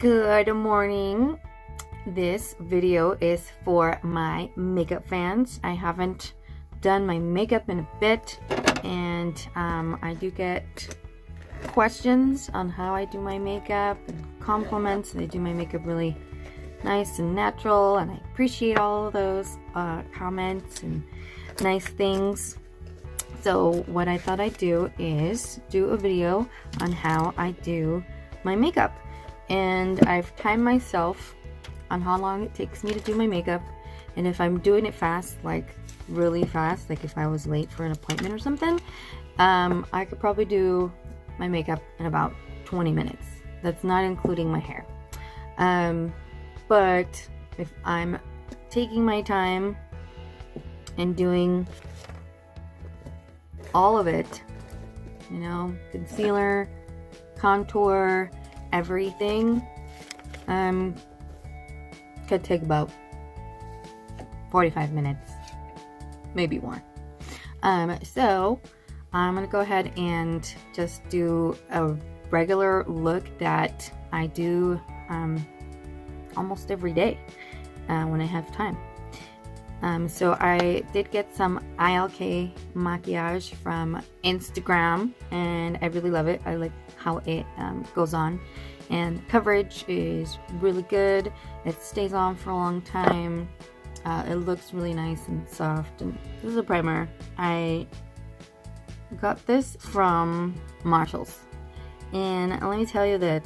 Good morning. This video is for my makeup fans. I haven't done my makeup in a bit, and I do get questions on how I do my makeup and compliments. I do my makeup really nice and natural, and I appreciate all of those comments and nice things. So what I thought I'd do is do a video on how I do my makeup. And I've timed myself on how long it takes me to do my makeup, and if I'm doing it fast, like really fast, like if I was late for an appointment or something, I could probably do my makeup in about 20 minutes. That's not including my hair. But if I'm taking my time and doing all of it, you know, concealer, contour, everything, could take about 45 minutes, maybe more. So I'm gonna go ahead and just do a regular look that I do almost every day when I have time. So I did get some ILK maquillage from Instagram, and I really love it. I like how it goes on, and coverage is really good. It stays on for a long time. It looks really nice and soft. And this is a primer. I got this from Marshalls, and let me tell you that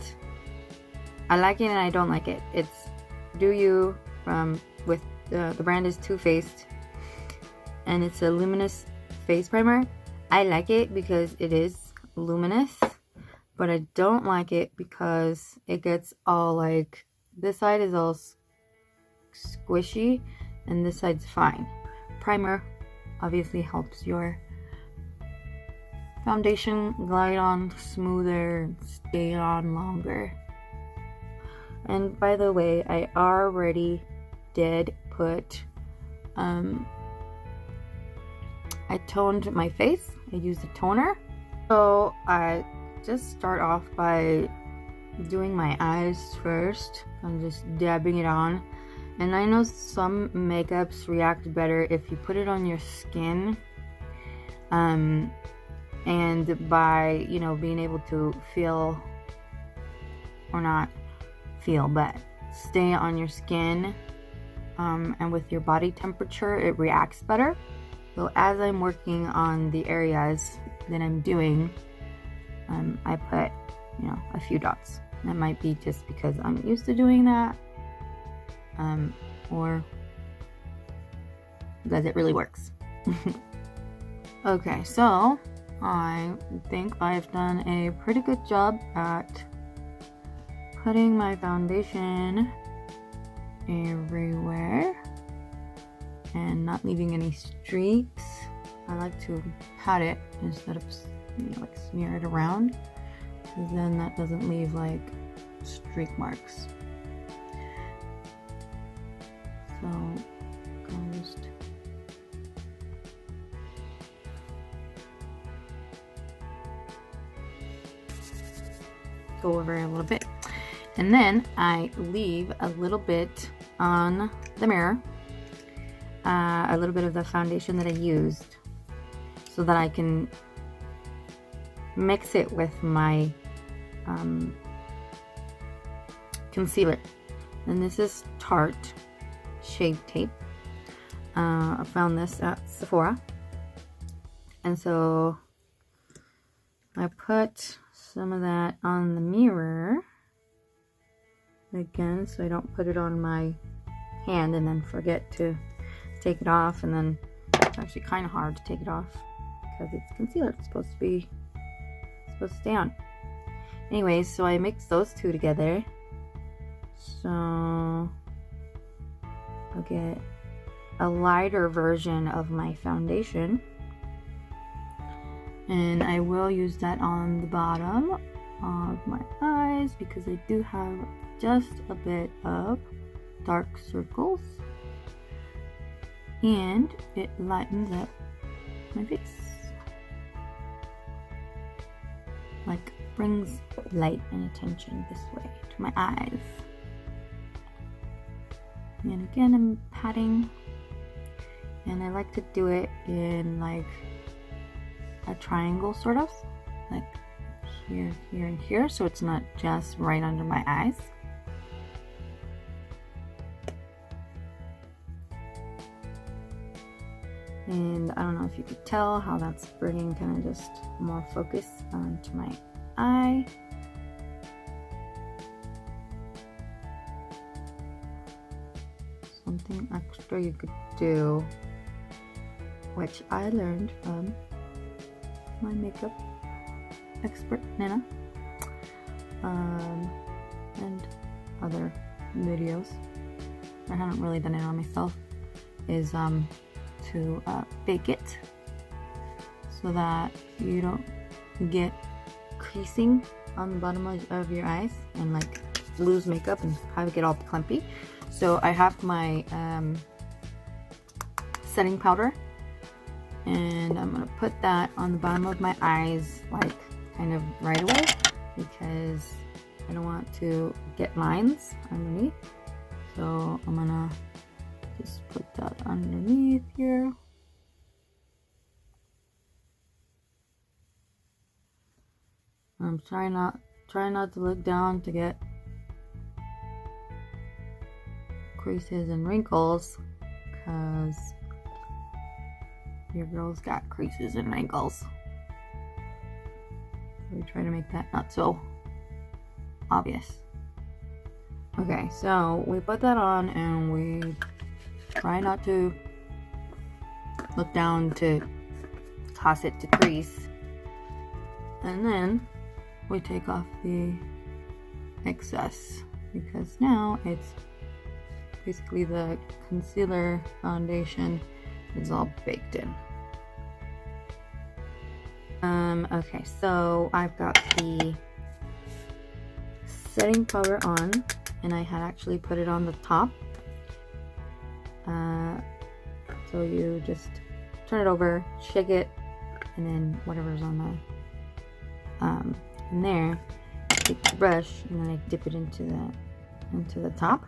I like it and I don't like it. It's Do You with the brand is Too Faced, and it's a luminous face primer. I like it because it is luminous, but I don't like it because it gets all like, this side is all squishy and this side's fine. Primer obviously helps your foundation glide on smoother and stay on longer. And by the way, I already did put I toned my face. I used a toner. So I just start off by doing my eyes first. I'm just dabbing it on, and I know some makeups react better if you put it on your skin, and by, you know, being able to feel, or not feel, but stay on your skin, and with your body temperature, it reacts better. So as I'm working on the areas that I'm doing, I put, you know, a few dots. That might be just because I'm used to doing that, or because it really works. Okay, so I think I've done a pretty good job at putting my foundation everywhere and not leaving any streaks. I like to pat it instead of, you know, like smear it around, because then that doesn't leave like streak marks. So I'll just go over it a little bit, and then I leave a little bit on the mirror, a little bit of the foundation that I used, so that I can mix it with my concealer. And this is Tarte Shade Tape. I found this at Sephora, and so I put some of that on the mirror again, so I don't put it on my hand and then forget to take it off, and then it's actually kind of hard to take it off because it's concealer. It's supposed to stay on. Anyways, so I mix those two together, so I'll get a lighter version of my foundation, and I will use that on the bottom of my eyes because I do have just a bit of dark circles, and it lightens up my face like brings light and attention this way to my eyes. And again, I'm patting, and I like to do it in like a triangle, sort of like here, here, and here, so it's not just right under my eyes. And I don't know if you could tell how that's bringing kind of just more focus onto my eye. Something extra you could do, which I learned from my makeup expert Nana, and other videos. I haven't really done it on myself, is to bake it so that you don't get creasing on the bottom of your eyes and like lose makeup and have it get all clumpy. So I have my setting powder, and I'm gonna put that on the bottom of my eyes like kind of right away, because I don't want to get lines underneath. So I'm gonna just put that underneath here. I'm trying not to look down to get creases and wrinkles, because your girl's got creases and wrinkles. We try to make that not so obvious. Okay, so we put that on and we try not to look down to cause it to crease. And then we take off the excess, because now it's basically the concealer foundation is all baked in. Okay, so I've got the setting powder on, and I had actually put it on the top. So you just turn it over, shake it, and then whatever's on the in there, take the brush and then I dip it into the top.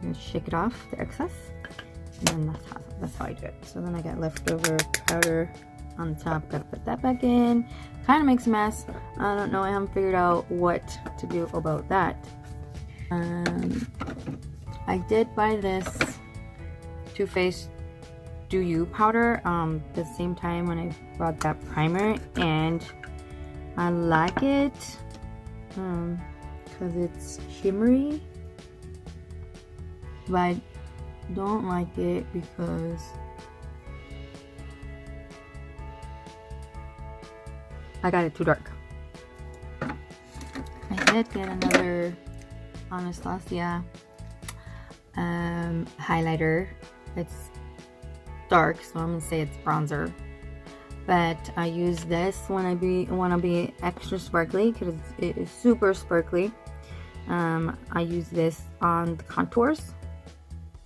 And shake it off the excess, and then that's how I do it. So then I got leftover powder on the top. Gotta put that back in. Kind of makes a mess. I don't know. I haven't figured out what to do about that. I did buy this Too Faced Do You powder the same time when I bought that primer, and I like it because it's shimmery, but I don't like it because I got it too dark. I did get another Anastasia highlighter. It's dark, so I'm gonna say it's bronzer, but I use this when I want to be extra sparkly, because it is super sparkly. I use this on the contours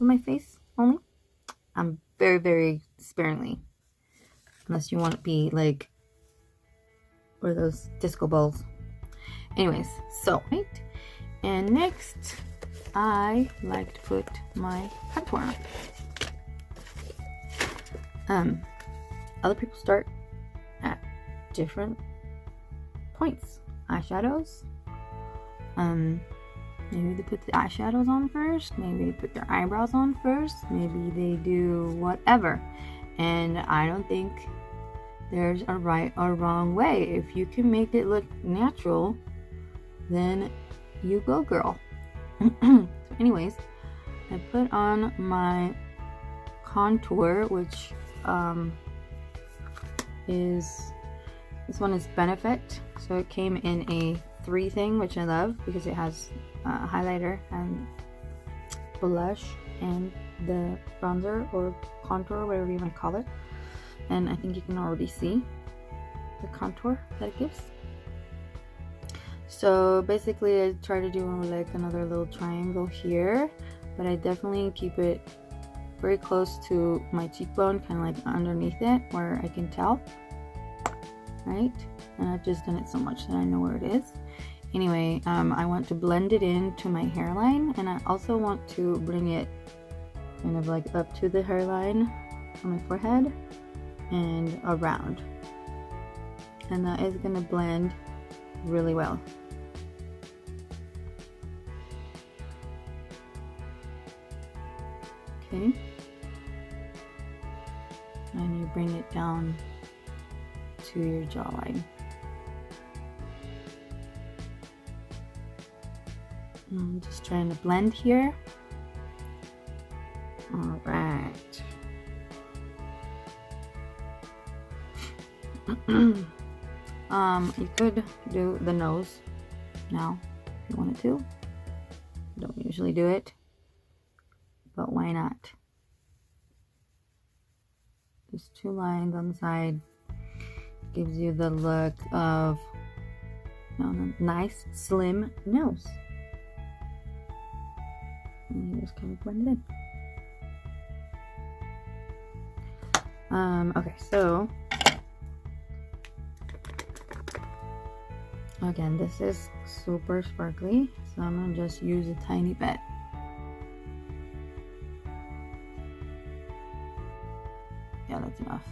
of my face only. I'm very, very sparingly, unless you want to be like one of those disco balls. Anyways, so right, and next I like to put my contour on. Other people start at different points. Eyeshadows, maybe they put the eyeshadows on first, maybe they put their eyebrows on first, maybe they do whatever, and I don't think there's a right or wrong way. If you can make it look natural, then you go, girl. So anyways, I put on my contour, which this one is Benefit, so it came in a 3 thing, which I love because it has highlighter and blush and the bronzer or contour, whatever you want to call it. And I think you can already see the contour that it gives. So basically I try to do like another little triangle here, but I definitely keep it very close to my cheekbone, kind of like underneath it where I can tell, right? and I've just done it so much that I know where it is. Anyway, I want to blend it into my hairline, and I also want to bring it kind of like up to the hairline on my forehead and around. And that is going to blend really well. Okay. And you bring it down to your jawline. I'm just trying to blend here. All right. You could do the nose now if you wanted to. I don't usually do it, but why not? Just 2 lines on the side gives you the look of a nice slim nose. And you just kind of blend it in. Okay, so again, this is super sparkly, so I'm gonna just use a tiny bit. Yeah, that's enough.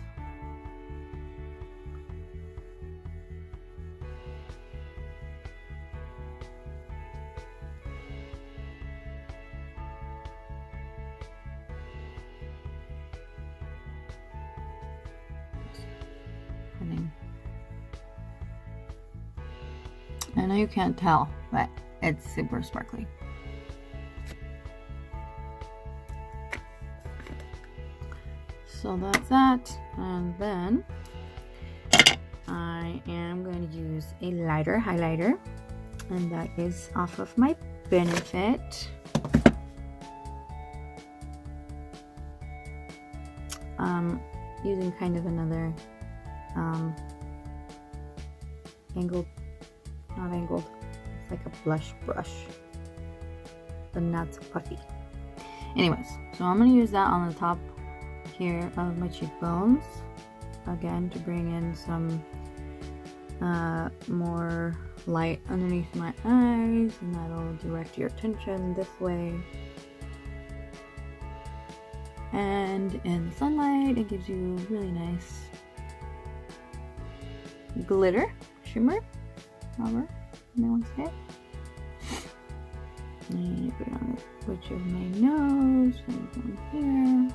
I know you can't tell, but it's super sparkly. So that's that, and then I am going to use a lighter highlighter, and that is off of my Benefit. Using kind of another angled, not angled, it's like a blush brush, but not so puffy. Anyways, so I'm going to use that on the top here of my cheekbones, again to bring in some more light underneath my eyes, and that'll direct your attention this way. And in the sunlight, it gives you really nice glitter, shimmer, however you may want to say it. And you put it on the bridge of my nose, and down here,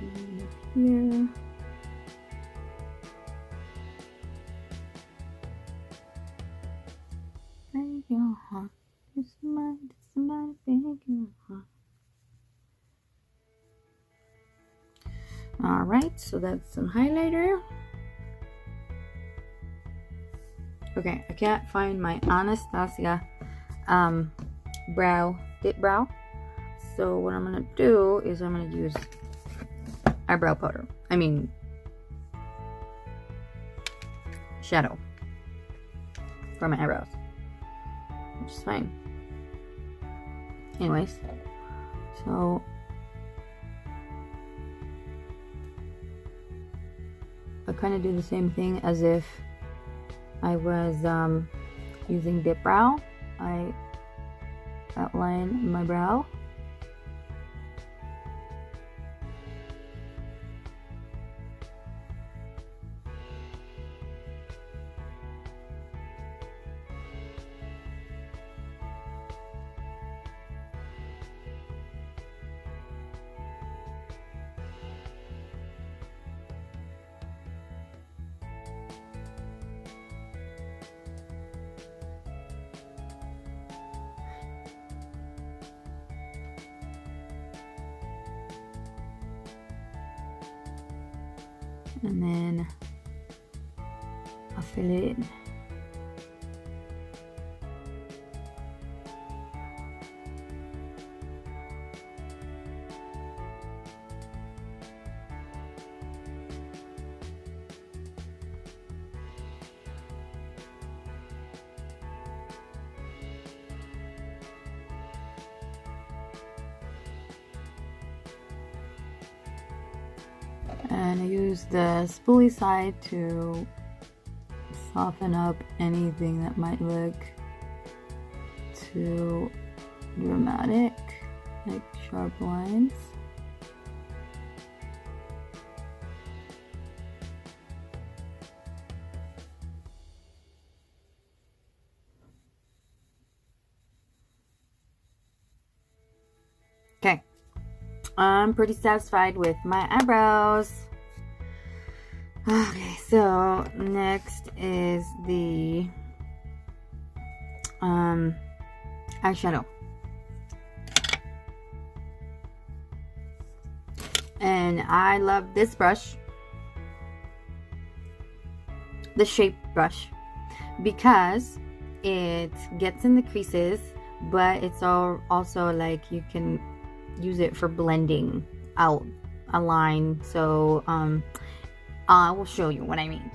and up here. Break your heart. Did somebody break your heart? Alright, so that's some highlighter. Okay, I can't find my Anastasia dip brow. So what I'm gonna do is I'm gonna use eyebrow powder. I mean shadow for my eyebrows, which is fine. Anyways, so I kind of do the same thing as if I was using dip brow. I outline my brow. And then I'll fill it in. And I use the spoolie side to soften up anything that might look too dramatic, like sharp lines. Okay, I'm pretty satisfied with my eyebrows. Okay, so next is the eyeshadow. And I love this brush, the shape brush, because it gets in the creases, but it's also like you can use it for blending out a line. So I will show you what I mean.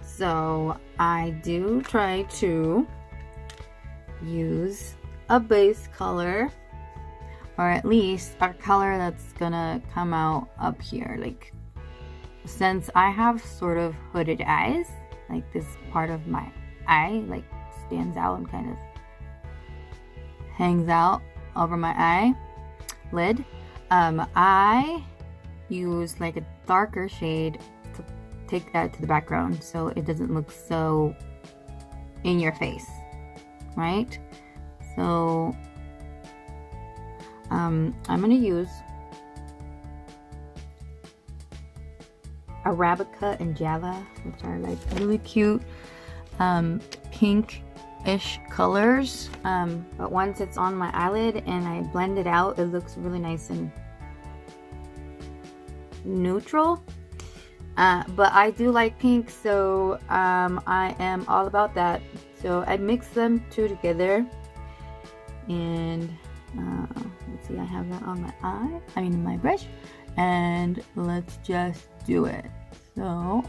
So I do try to use a base color, or at least a color that's gonna come out up here. Like, since I have sort of hooded eyes, like this part of my eye like stands out and kind of hangs out over my eye lid, I use like a darker shade to take that to the background so it doesn't look so in your face, right? So I'm gonna use Arabica and Java, which are like really cute pink-ish colors, but once it's on my eyelid and I blend it out, it looks really nice and neutral. But I do like pink, so I am all about that. So I mix them two together, and let's see, I have that on my eye, I mean my brush, and let's just do it. So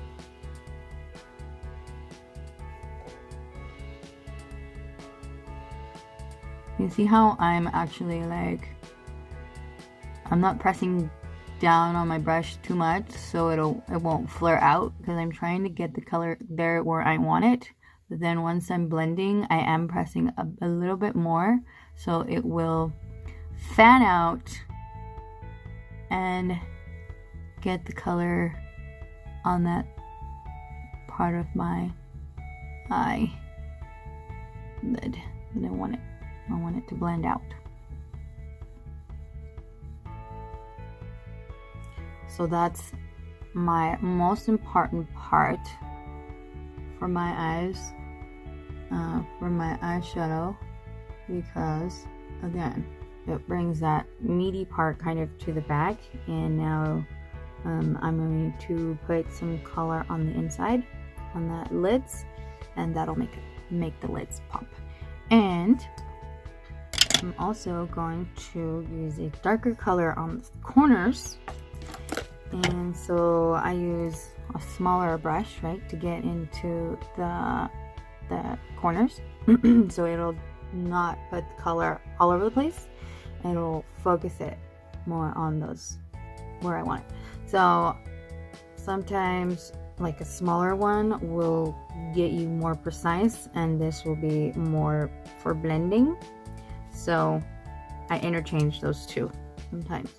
you see how I'm actually like, I'm not pressing down on my brush too much so it won't flare out, because I'm trying to get the color there where I want it. But then once I'm blending, I am pressing a little bit more so it will fan out and get the color on that part of my eye lid that I want it to blend out. So that's my most important part for my eyes, for my eyeshadow, because again, it brings that meaty part kind of to the back. And now I'm going to put some color on the inside, on that lids, and that'll make the lids pop. And I'm also going to use a darker color on the corners. And so I use a smaller brush, right, to get into the corners so it'll not put the color all over the place. It'll focus it more on those where I want it. So sometimes like a smaller one will get you more precise, and this will be more for blending. So I interchange those two sometimes.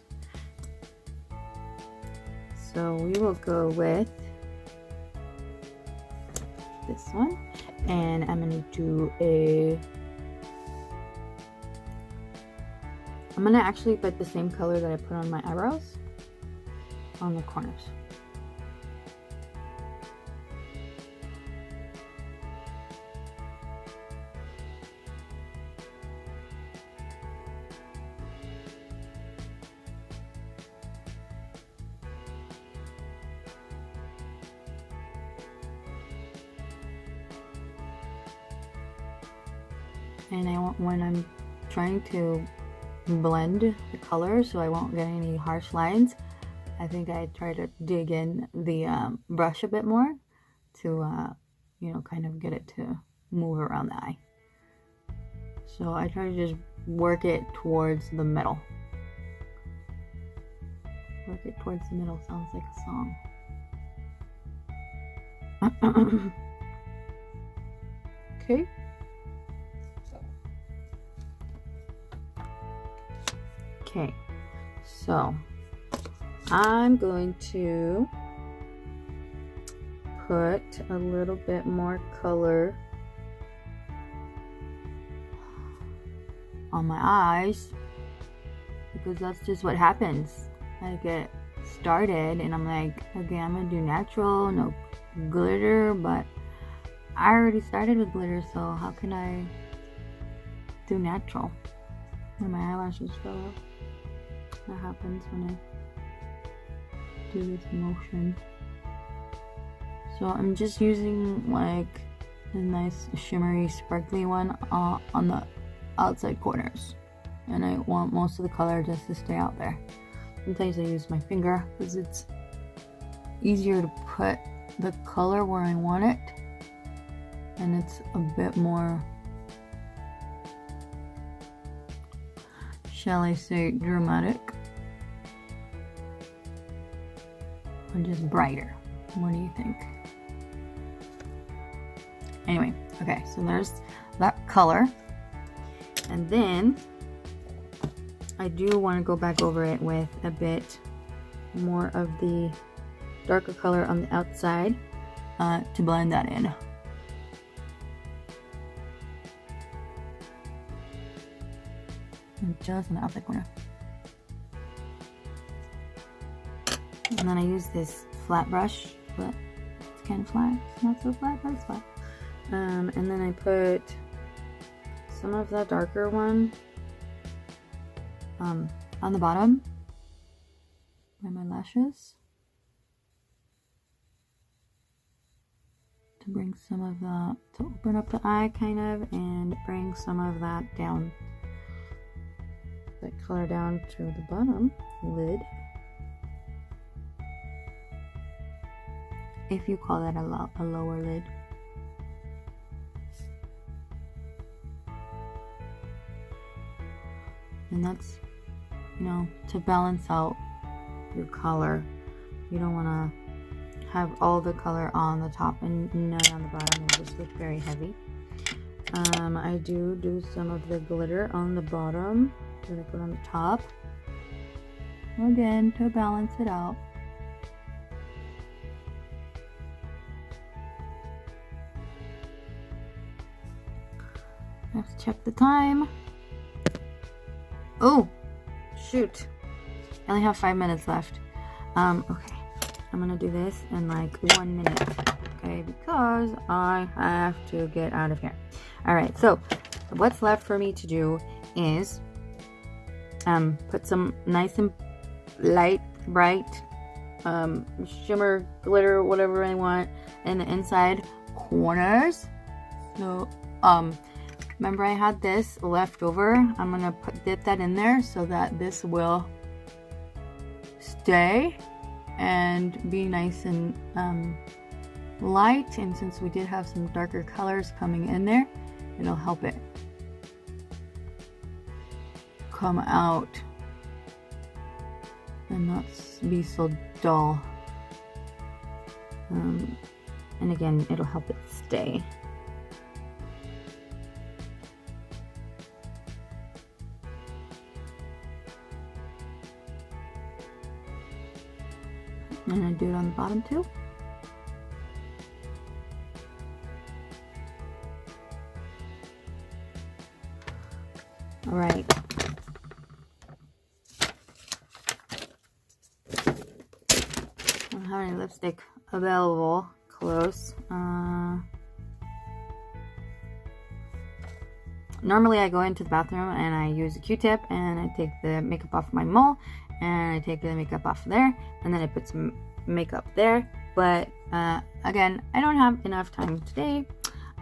So we will go with this one, and I'm going to do I'm going to actually put the same color that I put on my eyebrows on the corners. And when I'm trying to blend the color so I won't get any harsh lines, I think I try to dig in the brush a bit more to you know, kind of get it to move around the eye. So I try to just work it towards the middle. Work it towards the middle sounds like a song. Okay. Okay, so I'm going to put a little bit more color on my eyes, because that's just what happens. I get started and I'm like, okay, I'm gonna do natural, no glitter, but I already started with glitter, so how can I do natural? And my eyelashes fell off. That happens when I do this motion. So I'm just using like a nice shimmery sparkly one on the outside corners, and I want most of the color just to stay out there. Sometimes I use my finger because it's easier to put the color where I want it, and it's a bit more, shall I say, dramatic, or just brighter. What do you think? Anyway, okay, so there's that color. And then I do want to go back over it with a bit more of the darker color on the outside to blend that in. And just on the outside corner. And then I use this flat brush, but it's kind of flat. It's not so flat, but it's flat. And then I put some of that darker one on the bottom by my lashes to bring some of that, to open up the eye kind of, and bring some of that down, that color down to the bottom lid, if you call that a lower lid. And that's, you know, to balance out your color. You don't want to have all the color on the top and none on the bottom and just look very heavy. I do some of the glitter on the bottom that I put on the top, again to balance it out. I have to check the time. Oh, shoot. I only have 5 minutes left. Okay. I'm gonna do this in like 1 minute. Okay, because I have to get out of here. Alright, so what's left for me to do is put some nice and light, bright shimmer, glitter, whatever I want in the inside corners. So, remember I had this left over. I'm gonna dip that in there so that this will stay and be nice and light. And since we did have some darker colors coming in there, it'll help it come out and not be so dull. And again, it'll help it stay. And I do it on the bottom too. All right. I don't have any lipstick available close. Normally I go into the bathroom and I use a Q-tip and I take the makeup off my mole and I take the makeup off there and then I put some makeup there. But again, I don't have enough time today.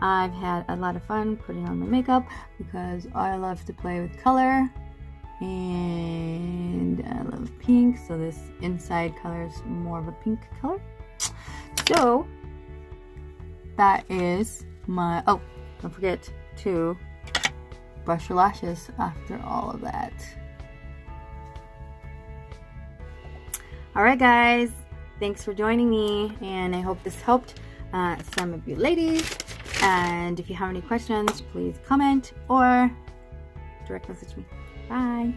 I've had a lot of fun putting on my makeup because I love to play with color and I love pink, so this inside color is more of a pink color. So that is my, oh, don't forget to brush your lashes after all of that. Alright guys, thanks for joining me and I hope this helped some of you ladies. And if you have any questions, please comment or direct message me. Bye.